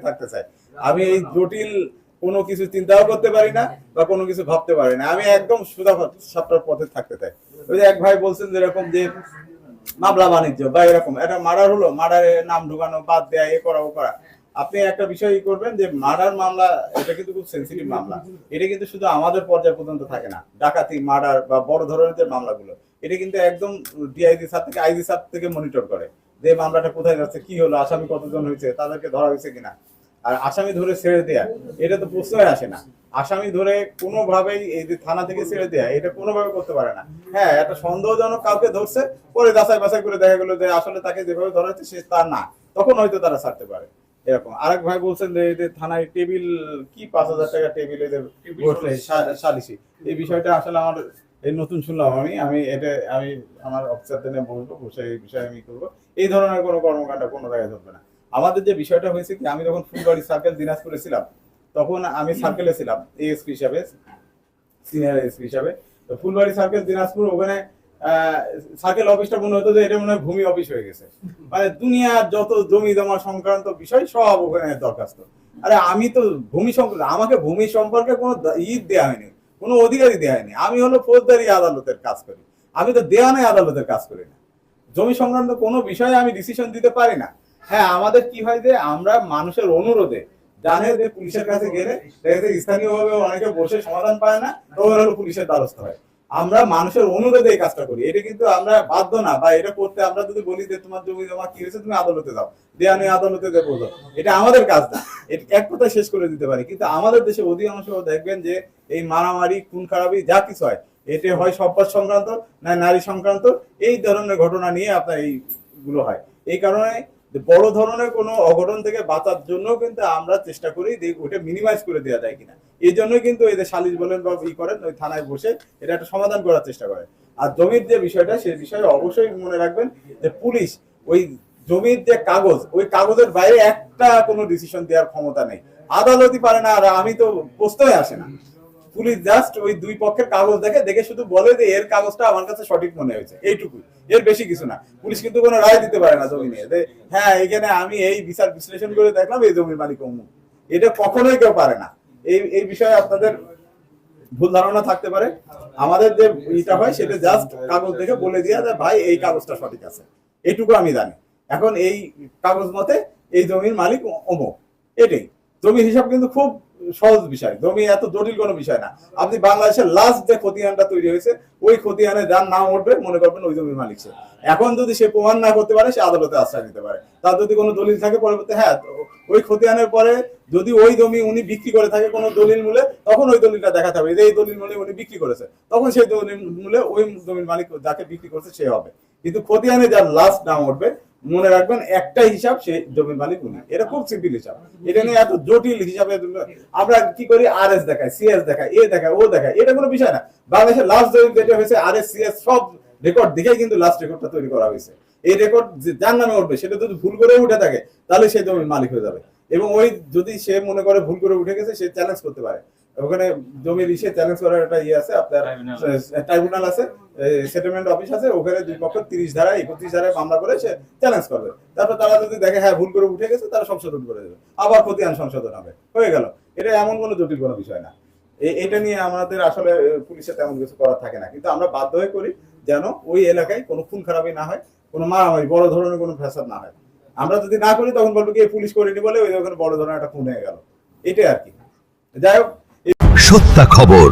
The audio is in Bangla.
থাকতে চাই। আমি এই জটিল কোনো কিছু চিন্তাও করতে পারি না বা কোনো কিছু ভাবতে পারি না। আমি একদম সোজা সাপটার পথে থাকতে চাই। ওই যে এক ভাই বলছেন যেরকম যে মামলা বাণিজ্য বা এরকম একটা মার্ডার হলো, মার্ডারে নাম ঢুকানো, বাদ দেয়া, এ করা ও করা। আপনি একটা বিষয় করবেন যে মার্ডার মামলা, এটা কিন্তু খুব সেন্সিটিভ মামলা। এটা কিন্তু শুধু আমাদের পর্যায় পর্যন্ত থাকে না। ডাকাতি, মার্ডার বা বড় ধরনের যে মামলাগুলো, এটা কিন্তু একদম ডিআইজি স্যার থেকে আইজি স্যার থেকে মনিটর করে যে মামলাটা কোথায় যাচ্ছে, কি হলো, আসামি কতজন হয়েছে, তাদেরকে ধরা হয়েছে কিনা। আর আসামি ধরে ছেড়ে দেয়া, এটা তো প্রশ্নই আসে না। আসামি ধরে কোনোভাবেই এই যে থানা থেকে ছেড়ে দেয়া, এটা কোনোভাবে করতে পারে না। হ্যাঁ, একটা সন্দেহজনক কাউকে ধরছে, পরে যাচাই বাছাই করে দেখা গেলো যে আসলে তাকে যেভাবে ধরা হচ্ছে সে তার না, তখন হয়তো তারা ছাড়তে পারে। এরকম আরেক ভাই বলছেন যে এদের থানায় টেবিল কি 5,000 টাকা টেবিল এদের বসলে সালিসি, এই বিষয়টা আসলে আমার এই নতুন শুনলাম। আমি আমার অফিসারদের বলবো, বসে এই বিষয়ে আমি করবো। এই ধরনের কোনো কর্মকাণ্ড কোনো জায়গায় ধরবে না। আমাদের যে বিষয়টা হয়েছে কি, আমি যখন ফুলবাড়ি সার্কেল দিনাজপুরে ছিলাম, তখন আমি সার্কেলে ছিলাম এএসপি হিসাবে, সিনিয়র এসপি হিসাবে। তো ফুলবাড়ি সার্কেল দিনাজপুর, ওখানে সার্কেল অফিসটা মনে হতো যে এটা মনে হয় ভূমি অফিস হয়ে গেছে। মানে দুনিয়ার যত জমি জমা সংক্রান্ত বিষয় সব ওখানে দরখাস্ত। আরে আমি তো ভূমি সংক্রান্ত, আমাকে ভূমি সম্পর্কে কোনো দেওয়া হয়নি, কোনো অধিকারই দেওয়া হয়নি। আমি হলো ফৌজদারি আদালতের কাজ করি, আমি তো দেওয়ানি আদালতের কাজ করি না। জমি সংক্রান্ত কোনো বিষয়ে আমি ডিসিশন দিতে পারি না। হ্যাঁ, আমাদের কি হয় যে আমরা মানুষের অনুরোধে, জানে যে পুলিশের কাছে গেলে স্থানীয়ভাবে অনেকে বসে সমাধান পায় না, তখন হলো পুলিশের দ্বারস্থ হয়। আমরা মানুষের অনুরোধে এই কাজটা করি, এটা কিন্তু আমরা বাধ্য না। বা এটা করতে আমরা যদি বলি যে তোমার জমি জমা কি হয়েছে, তুমি আদালতে যাও, দেওয়ানি আদালতে বলো, এটা আমাদের কাজ না। এক কথা শেষ করে দিতে পারি। কিন্তু আমাদের দেশে অধিকাংশ দেখবেন যে এই মারামারি, খুন খারাপি যা কিছু হয়, এতে হয় সম্পদ সংক্রান্ত, না নারী সংক্রান্ত, এই ধরনের ঘটনা নিয়ে আপনার এইগুলো হয়। এই কারণে বড় ধরনের কোনো অঘটন থেকে বাঁচার জন্য কিন্তু আমরা চেষ্টা করি যে ওটা মিনিমাইজ করে দেওয়া যায় কিনা। এই জন্যই কিন্তু এই যে সালিশ বলেন বা করেন, ওই থানায় বসে এটা একটা সমাধান করার চেষ্টা করে। আর জমির যে বিষয়টা, সেই বিষয়ে অবশ্যই মনে রাখবেন যে পুলিশ ওই জমির যে কাগজ, ওই কাগজের বাইরে একটা কোনো ডিসিশন দেওয়ার ক্ষমতা নেই। আদালতই পারে না, আর আমি তো প্রশ্নই আসে না। পুলিশ জাস্ট ওই দুই পক্ষের কাগজ দেখে শুধু বলে যে এর কাগজটা আমার কাছে সঠিক মনে হয়েছে, এইটুকুই, এর বেশি কিছু না। পুলিশ কিন্তু কোনো রায় দিতে পারে না জমি নিয়ে যে হ্যাঁ এখানে আমি এই বিচার বিশ্লেষণ করে দেখলাম এই জমির মালিক অমুক। এটা কখনোই কেউ পারে না। এই বিষয়ে আপনাদের ভুল ধারণা থাকতে পারে। আমাদের যে ইটা হয় সেটা জাস্ট কাগজ দেখে বলে দিয়া যে ভাই এই কাগজটা সঠিক আছে, এইটুকু আমি জানি। এখন এই কাগজ মতে এই জমির মালিক অমুক, এটাই। জমির হিসাব কিন্তু খুব সহজ বিষয়, জমি এত জটিল কোনো বিষয় না। আপনি বাংলাদেশের লাস্ট যে খতিয়ানটা তৈরি হয়েছে, ওই খতিয়ানে যার নাম উঠবে মনে করবেন ওই জমির মালিক সে। এখন যদি সে প্রমাণ না করতে পারে, সে আদালতে আশ্রয় নিতে পারে। তার যদি কোনো দলিল থাকে পরবর্তী, হ্যাঁ ওই খতিয়ানের পরে যদি ওই জমি উনি বিক্রি করে থাকে কোনো দলিল মূলে, তখন ওই দলিলটা দেখাতে হবে যে এই দলিল মূলে উনি বিক্রি করেছে, তখন সেই দলিল মূলে ওই জমির মালিক যাকে বিক্রি করছে সে হবে। কিন্তু খতিয়ানে যার লাস্ট নাম উঠবে, মনে রাখবেন একটাই হিসাব, সে জমির মালিক উনি। এটা খুব সিম্পল হিসাব। এটা নিয়ে এত জটিল হিসাবে আমরা কি করি, RS দেখায়, CS দেখায়, এ দেখায়, ও দেখায়, এটা কোনো বিষয় না। বাংলাদেশের লাস্ট জমি যেটা হয়েছে RS CS সব রেকর্ড দেখেই কিন্তু লাস্ট রেকর্ডটা তৈরি করা হয়েছে। এই রেকর্ড যার নামে উঠবে, সেটা যদি ভুল করে উঠে থাকে তাহলে সেই জমির মালিক হয়ে যাবে। এবং ওই যদি সে মনে করে ভুল করে উঠে গেছে, সে চ্যালেঞ্জ করতে পারে। ওখানে জমির ইসে চ্যালেঞ্জ করার একটা ইয়ে আছে, আপনার ট্রাইব্যুনাল আছে, সেটেলমেন্ট অফিস আছে, ওখানে দুই পক্ষ 30 ধারা 31 ধারায় মামলা করে সে চ্যালেঞ্জ করবে। তারপর তারা যদি দেখে হ্যাঁ ভুল করে উঠে গেছে, তারা সংশোধন করে দেবে, আবার খতিয়ান সংশোধন হবে, হয়ে গেল। এটা এমন কোনো জটিল কোনো বিষয় না। এটা নিয়ে আমাদের আসলে পুলিশের তেমন কিছু করার থাকে না। কিন্তু আমরা বাধ্য হয়ে করি যেন ওই এলাকায় কোনো খুন খারাপি না হয়, কোনো মারামারি, বড় ধরনের কোনো ফ্যাসাদ না হয়। আমরা যদি না করি, তখন বলবো কি পুলিশ করেনি বলে ওই ওখানে বড় ধরনের একটা খুন হয়ে গেল, এটাই আর কি। যাই হোক, সত্য খবর।